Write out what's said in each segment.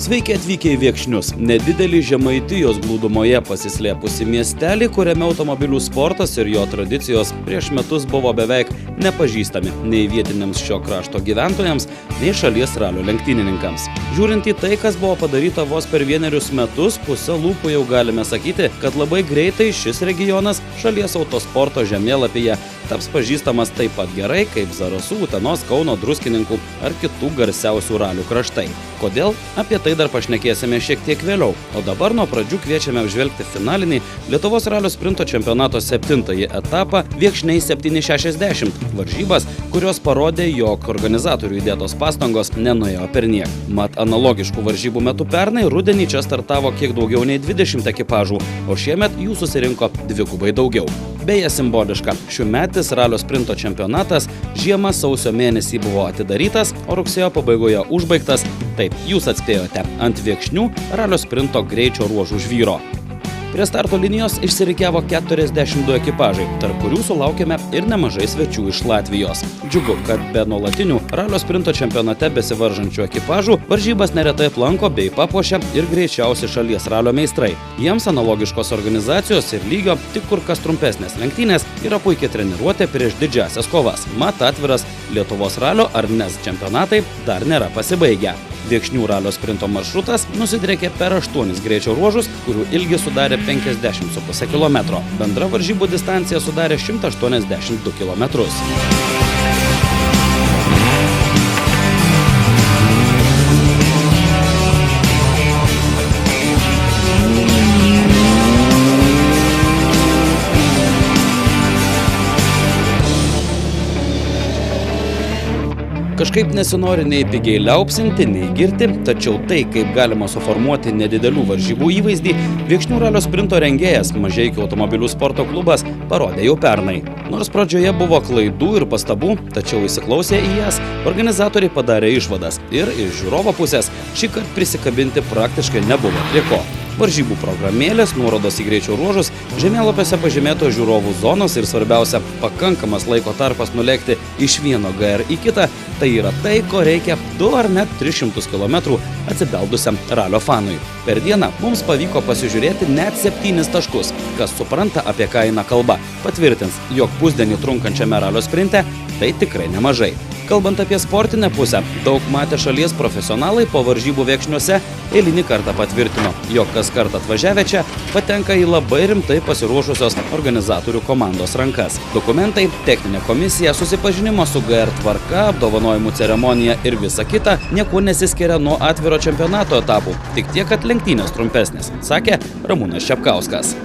Sveiki atvykę į Viekšnius, nedidelį Žemaitijos glūdumoje pasislėpusi miestelį, kuriame automobilių sportas ir jo tradicijos prieš metus buvo beveik nepažįstami nei vietiniams šio krašto gyventojams, nei šalies ralio lenktynininkams. Žiūrint į tai, kas buvo padaryta vos per 1 metus, puse lūpų jau galime sakyti, kad labai greitai šis regionas šalies autosporto žemėlapyje taps pažįstamas taip pat gerai kaip Zarasų, Utenos, Kauno, Druskininkų ar kitų garsiausių ralių kraštai. Kodėl? Apie tai dar pašnekėsime šiek tiek vėliau. O dabar nuo pradžių kviečiame apžvelgti finalinį Lietuvos ralio sprinto čempionato 7-ąjį etapą Viekšniai 760 varžybas, kurios parodė, jog organizatorių įdėtos pastangos nenuėjo perniek. Mat analogiškų varžybų metu pernai rudenį čia startavo kiek daugiau nei 20 ekipažų, o šiemet jų susirinko dvigubai daugiau. Beje, simboliška, šiųmetis ralio sprinto čempionatas žiemą sausio mėnesį buvo atidarytas, o rugsėjo pabaigoje užbaigtas. Taip, jūs atspėjote, ant Viekšnių ralio sprinto greičio ruožų žvyro. Prie starto linijos išsirikiavo 42 ekipažai, tarp kurių sulaukėme ir nemažai svečių iš Latvijos. Džiugu, kad be nuolatinių ralio sprinto čempionate besivaržančių ekipažų varžybas neretai aplanko bei papuošia ir greičiausi šalies ralio meistrai. Jiems analogiškos organizacijos ir lygio, tik kur kas trumpesnės lenktynės yra puikiai treniruotė prieš didžiasias kovas. Mat atviras Lietuvos ralio ar NES čempionatai dar nėra pasibaigę. Viekšnių ralio sprinto maršrutas nusidriekė per 8 greičio ruožus, kurių ilgis sudarė 50,5 km. Bendra varžybų distancija sudarė 182 km. Kažkaip nesinori nei pigiai liaupsinti, nei girti, tačiau tai, kaip galima suformuoti nedidelių varžybų įvaizdį, Viekšnių ralio sprinto rengėjas Mažeikių automobilių sporto klubas parodė jau pernai. Nors pradžioje buvo klaidų ir pastabų, tačiau įsiklausę į jas, organizatoriai padarė išvadas ir iš žiūrovo pusės šįkart prisikabinti praktiškai nebuvo prie ko. Varžybų programėlės, nuorodos į greičio ruožus, žemėlapiuose pažymėtos žiūrovų zonos ir svarbiausia, pakankamas laiko tarpas nulėkti iš vieno GR į kitą, tai yra tai, ko reikia 2 ar net 300 km atsibeldusiam ralio fanui. Per dieną mums pavyko pasižiūrėti net 7 taškus. Kas supranta, apie ką eina kalba, patvirtins, jog pusdienį trunkančiame ralio sprinte tai tikrai nemažai. Kalbant apie sportinę pusę, daug matę šalies profesionalai po varžybų Viekšniuose eilinį kartą patvirtino, jog kas kartą atvažiavę čia patenka į labai rimtai pasiruošusios organizatorių komandos rankas. Dokumentai, techninė komisija, susipažinimo su GR tvarka, apdovanojimų ceremonija ir visa kita niekuo nesiskiria nuo atviro čempionato etapų, tik tiek, kad lenktynės trumpesnės, sakė Ramūnas Čepkauskas.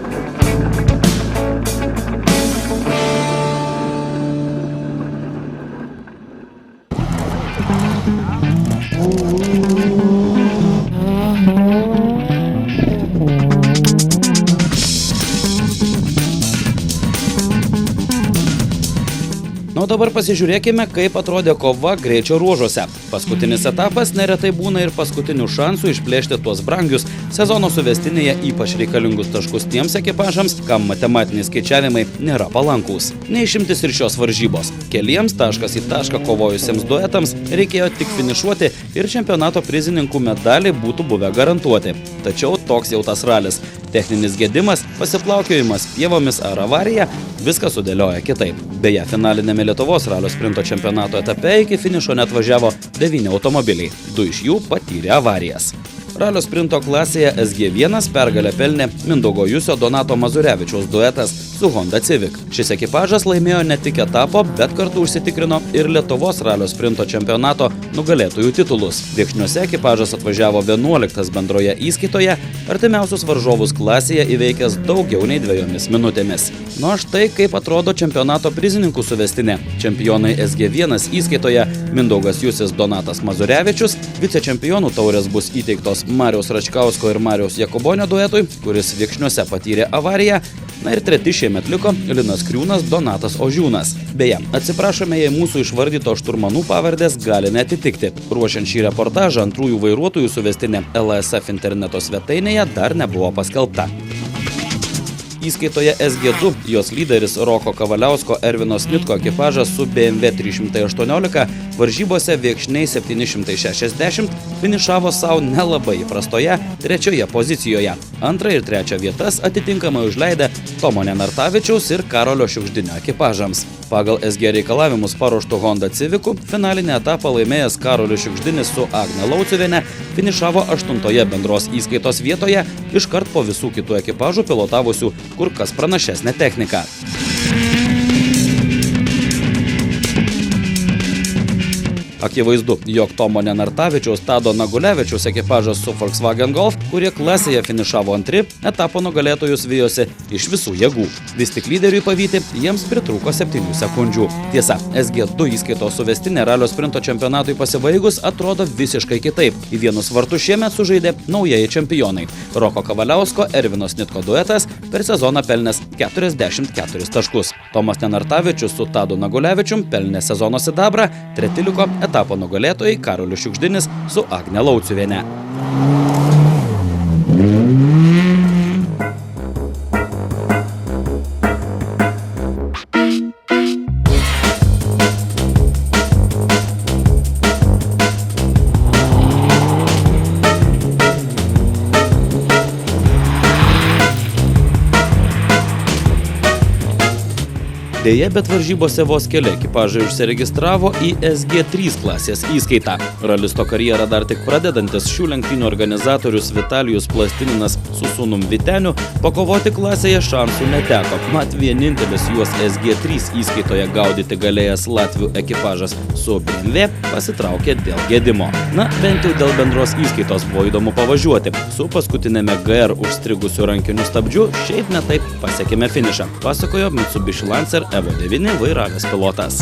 O dabar pasižiūrėkime, kaip atrodė kova greičio ruožuose. Paskutinis etapas neretai būna ir paskutinių šansų išplėšti tuos brangius sezono suvestinėje ypač reikalingus taškus tiems ekipažams, kam matematiniai skaičiavimai nėra palankūs. Neišimtis ir šios varžybos. Keliems taškas į tašką kovojusiems duetams reikėjo tik finišuoti ir čempionato prizininkų medaliai būtų buvę garantuoti. Tačiau toks jau tas ralis. Techninis gedimas, pasiplaukiojimas pievomis ar avarija viską sudėlioja kitaip. Beje, finalinėme Lietuvos ralio sprinto čempionato etape iki finišo net važiavo 9 automobiliai. 2 iš jų patyrė avarijas. Ralio sprinto klasėje SG1 pergalę pelnė Mindaugo Jusio Donato Mazurevičiaus duetas su Honda Civic. Šis ekipažas laimėjo ne tik etapo, bet kartu užsitikrino ir Lietuvos ralio sprinto čempionato nugalėtojų titulus. Viekšniuose ekipažas atvažiavo 11 bendroje įskaitoje, artimiausius varžovus klasėje įveikęs daugiau nei 2 minutėmis. Nu štai kaip atrodo čempionato prizininkų suvestinė. Čempionai SG1 įskaitoje Mindaugas Jusis Donatas Mazurevičius, vicečempionų taurės bus įteiktos Mariaus Račkausko ir Mariaus Jakubonio duetui, kuris Viekšniuose patyrė avariją. Na ir treti šiemet liko Linas Kriūnas, Donatas Ožiūnas. Beje, atsiprašome, jei mūsų išvardyto šturmanų pavardės gali neatitikti. Ruošiant šį reportažą, antrųjų vairuotojų suvestinė LSF interneto svetainėje dar nebuvo paskelbta. įskaitoje SG2 jos lyderis Roko Kavaliausko Ervino Snitko ekipažas su BMW 318 varžybose Viekšniai 760 finišavo savo nelabai įprastoje 3 pozicijoje. 2 ir 3 vietas atitinkamai užleidę Tomo Nenartavičiaus ir Karolio Šiugždinio ekipažams. Pagal SG reikalavimus paruoštų Honda Civicu finalinį etapą laimėjęs Karolis Šiugždinis su Agne Lauciuviene finišavo 8 bendros įskaitos vietoje, iškart po visų kitų ekipažų pilotavusių kur kas pranašesnę techniką. Akivaizdu, jog Tomo Nenartavičiaus Tado Nagulevičiaus ekipažas su Volkswagen Golf, kurie klasėje finišavo 2, etapo nugalėtojus vijosi iš visų jėgų. Vis tik lyderiui pavyti jiems pritrūko 7 sekundžių. Tiesa, SG2 įskaitos suvestinė ralio sprinto čempionatui pasibaigus atrodo visiškai kitaip. Į vienus vartus šiemet sužaidė naujieji čempionai. Roko Kavaliausko Ervino Snitko duetas per sezoną pelnęs 44 taškus. Tomas Nenartavičius su Tadu Nagulevičium pelnė sezono sidabrą, 3 liko etapo nugalėtojai Karolis Šiugždinis su Agne Lauciuviene. Deja, bet varžybose vos keli ekipažai užsiregistravo į SG3 klasės įskaitą. Ralisto karjerą dar tik pradedantis šių lenktynių organizatorius Vitalijus Plastininas su sūnum Viteniu pakovoti klasėje šansų neteko. Mat vienintelis juos SG3 įskaitoje gaudyti galėjęs Latvių ekipažas su BMW pasitraukė dėl gedimo. Na, bent jau dėl bendros įskaitos buvo įdomu pavažiuoti. Su paskutinėme GR užstrigusiu rankiniu stabdžiu šiaip netaip pasiekėme finišą, pasakojo Mitsubishi Lancer Evo 9 vairavęs pilotas.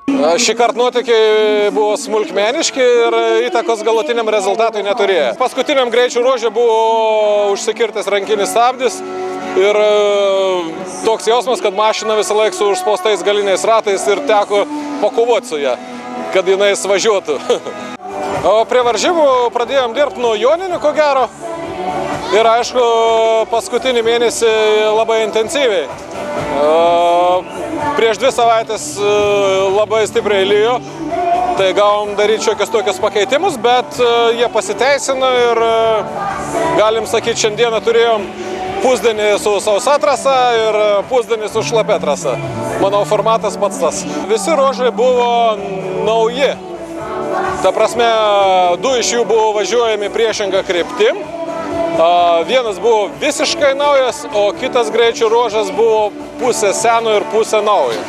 Šį kartą nuotykiai buvo smulkmeniški ir įtakos galutiniam rezultatui neturėjo. Paskutiniam greičių ruože buvo užsikirtęs rankinis stabdis ir toks jausmas, kad mašina visą laiką su užspaustais galiniais ratais ir teko pakovoti su ją, kad jinai važiuotų. O prie varžybų pradėjom dirbti nuo joninių, ko gero. Ir aišku, paskutinį mėnesį labai intensyviai. Prieš 2 savaitės labai stipriai lijo, tai gavom daryti šiokius tokius pakeitimus, bet jie pasiteisino ir galim sakyti, šiandieną turėjom pusdienį su sausa trasa ir pusdienį su šlapia trasa. Manau, formatas pats tas. Visi ruožai buvo nauji. Ta prasme, 2 iš jų buvo važiuojami priešinga kryptim. Vienas buvo visiškai naujas, o kitas greičių ruožas buvo pusė seno ir pusė naujo.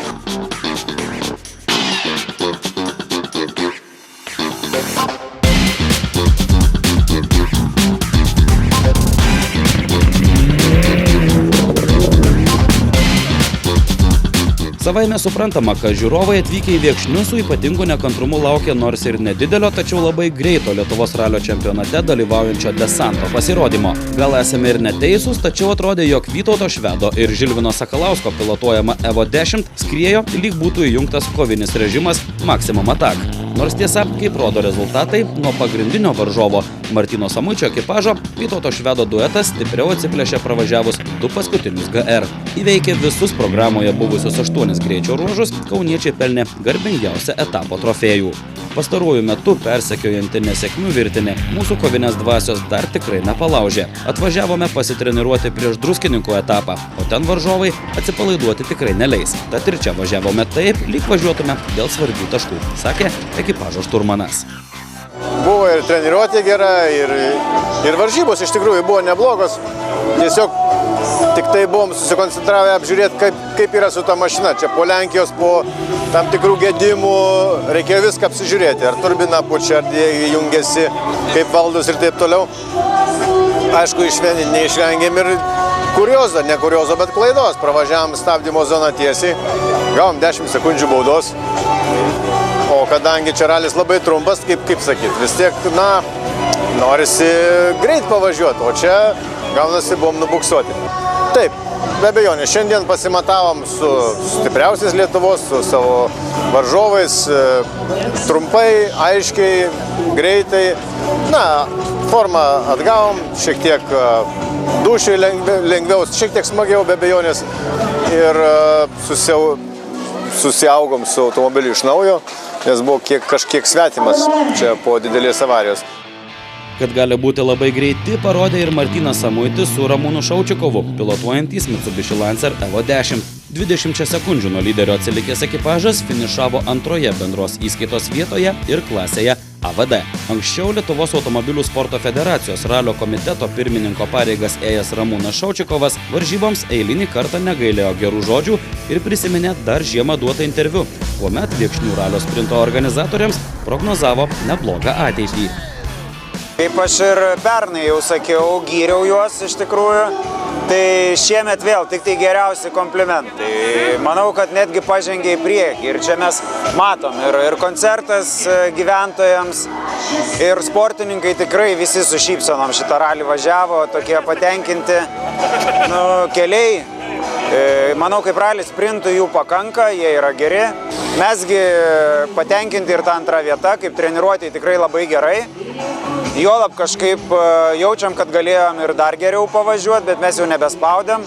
Savaime suprantama, kad žiūrovai atvykę į Viekšnius su ypatingu nekantrumu laukia nors ir nedidelio, tačiau labai greito Lietuvos ralio čempionate dalyvaujančio desanto pasirodymo. Gal esame ir neteisūs, tačiau atrodė, jog Vytauto Švedo ir Žilvino Sakalausko pilotuojama Evo 10 skriejo, lyg būtų įjungtas kovinis režimas Maximum Attack. Nors tiesa, kaip rodo rezultatai, nuo pagrindinio varžovo Martyno Samuičio ekipažo Vytauto Švedo duetas stipriau atsiplėšė pravažiavus 2 paskutinius GR. Įveikė visus programoje buvusius 8 greičio ruožus, kauniečiai pelnė garbingiausią etapo trofėjų. Pastaruoju metu persekiojanti nesėkmių virtinė mūsų kovinės dvasios dar tikrai nepalaužė. Atvažiavome pasitreniruoti prieš Druskininkų etapą, o ten varžovai atsipalaiduoti tikrai neleis. Tad ir čia važiavome taip, lyg važiuotume dėl svarbių taškų, sakė ekipažo šturmanas. Buvo ir treniruotė gera, ir varžybos iš tikrųjų buvo neblogos. Tiesiog tik tai buvom susikoncentravę apžiūrėti, kaip yra su ta mašina. Čia po Lenkijos, po tam tikrų gedimų reikėjo viską apsižiūrėti. Ar turbina pučia, ar jungiasi, kaip valdos ir taip toliau. Aišku, neišvengėm ir kuriozo, ne kuriozo, bet klaidos. Pravažiavom stabdymo zoną tiesiai, gavom 10 sekundžių baudos. O kadangi čia ralis labai trumpas, kaip sakyt, vis tiek, norisi greit pavažiuoti, o čia gaunasi buvom nubuksuoti. Taip, be abejonės, šiandien pasimatavom su stipriausiais Lietuvos, su savo varžovais, trumpai, aiškiai, greitai. Formą atgavom, šiek tiek dušiui lengviau, šiek tiek smagiau be abejonės ir susiaugom su automobiliu iš naujo, nes buvo kažkiek svetimas čia po didelės avarijos. Kad gali būti labai greiti, parodė ir Martynas Samuitis su Ramūnu Šaučikovu, pilotuojantys Mitsubishi Lancer Evo 10. 20 sekundžių nuo lyderio atsilikęs ekipažas finišavo antroje bendros įskaitos vietoje ir klasėje AVD. Anksčiau Lietuvos automobilių sporto federacijos ralio komiteto pirmininko pareigas ėjęs Ramūnas Šaučikovas varžyboms eilinį kartą negailėjo gerų žodžių ir prisiminė dar žiemą duotą interviu, kuomet Viekšnių ralio sprinto organizatoriams prognozavo neblogą ateitį. Kaip aš ir pernai jau sakiau, gyriau juos iš tikrųjų, tai šiemet vėl tik tai geriausi komplimentai. Manau, kad netgi pažengė į priekį ir čia mes matom ir koncertas gyventojams, ir sportininkai tikrai visi su šypsenom šitą ralį važiavo, tokie patenkinti keliai. Manau, kaip ralį sprintų jų pakanka, jie yra geri. Mesgi patenkinti ir tą antrą vietą, kaip treniruotėjai tikrai labai gerai. Juolab kažkaip jaučiam, kad galėjom ir dar geriau pavažiuoti, bet mes jau nebespaudėm.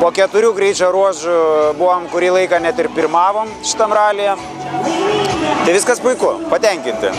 Po 4 greičio ruožų buvom kurį laiką net ir pirmavom šitam ralyje. Tai viskas puiku, patenkinti.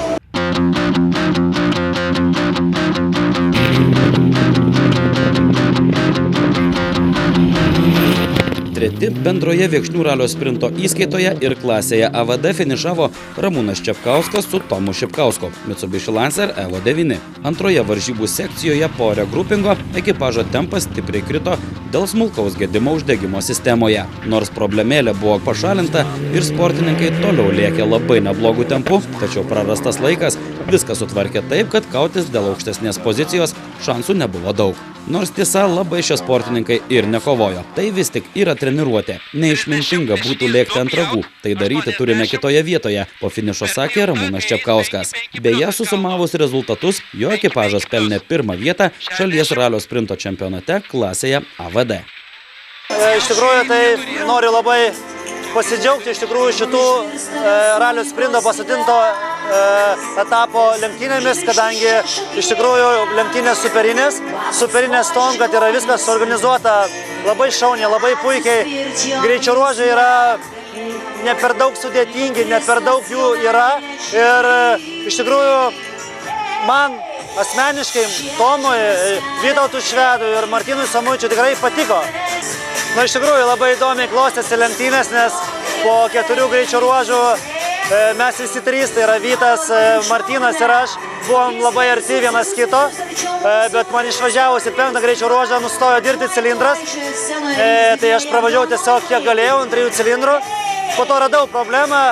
Treti bendroje Viekšnių ralio sprinto įskaitoje ir klasėje AVD finišavo Ramūnas Čepkauskas su Tomu Šipkausku, Mitsubishi Lancer Evo 9. Antroje varžybų sekcijoje po regrupingo ekipažo tempas stipriai krito dėl smulkaus gedimo uždegimo sistemoje. Nors problemėlė buvo pašalinta ir sportininkai toliau lėkė labai neblogų tempų, tačiau prarastas laikas viską sutvarkė taip, kad kautis dėl aukštesnės pozicijos šansų nebuvo daug. Nors tiesa, labai šie sportininkai ir nekovojo. Tai vis tik yra treniruotė. Neišmintinga būtų lėkti ant ragų. Tai daryti turime kitoje vietoje, po finišo sakė Ramūnas Čepkauskas. Beje, susumavus rezultatus, jo ekipažas pelnė pirmą vietą šalies ralio sprinto čempionate klasėje AVD. Iš tikrųjų, tai noriu labai pasidžiaugti iš tikrųjų šitų ralio sprinto pasatinto etapo lenktynėmis, kadangi iš tikrųjų lenktynės superinės tom, kad yra viskas organizuota labai šauniai, labai puikiai. Greičio ruožai yra ne per daug sudėtingi, ne per daug jų yra ir iš tikrųjų man asmeniškai Tomui, Vytautui Švedui ir Martynui Samuičiui tikrai patiko. Na, iš tikrųjų labai įdomiai klostėsi lenktynės, nes po 4 greičio ruožų mes visi 3, tai yra Vytas, Martynas ir aš, buvom labai arti vienas kito, bet man išvažiavus į 5 greičio ruožą nustojo dirbti cilindras, tai aš pravažiavau tiesiog kiek galėjau ant 3 cilindrų, po to radau problemą,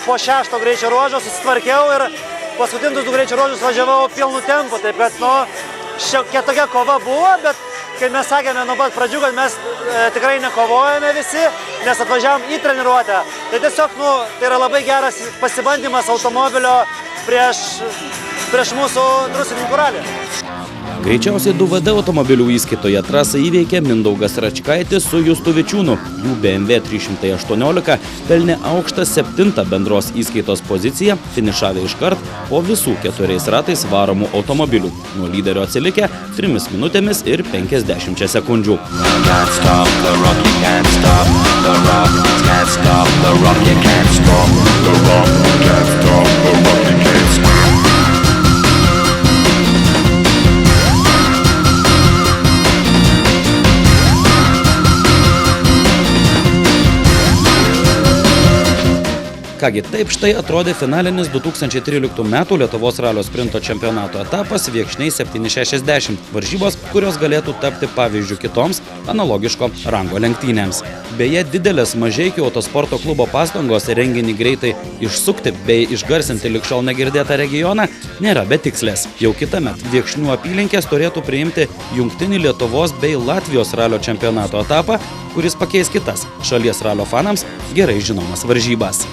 po 6 greičio ruožo susitvarkiau ir paskutinius 2 greičio ruožus važiavau pilnu tempu, taip kad, šiokia tokia kova buvo, bet kai mes sakėme nuo pat pradžių, kad mes tikrai nekovojame visi, nes atvažiavom į treniruotę. Tai tiesiog, tai yra labai geras pasibandymas automobilio prieš mūsų druskininkų ralį. Greičiausiai 2VD automobilių įskaitoje trasą įveikė Mindaugas Račkaitis su Justu Vičiūnu. Jų BMW 318 pelnė aukštą 7 bendros įskaitos poziciją, finišavę iškart po visų 4 ratais varomų automobilių. Nuo lyderio atsilikę 3 minutėmis ir 50 sekundžių. Kągi, taip štai atrodė finalinis 2013 metų Lietuvos ralio sprinto čempionato etapas Viekšniai 760. Varžybos, kurios galėtų tapti pavyzdžių kitoms analogiško rango lenktynėms. Beje, didelės Mažeikių autosporto klubo pastangos renginį greitai išsukti bei išgarsinti lig šiol negirdėtą regioną nėra betikslės. Jau kitąmet Viekšnių apylinkės turėtų priimti jungtinį Lietuvos bei Latvijos ralio čempionato etapą, kuris pakeis kitas šalies ralio fanams gerai žinomas varžybas.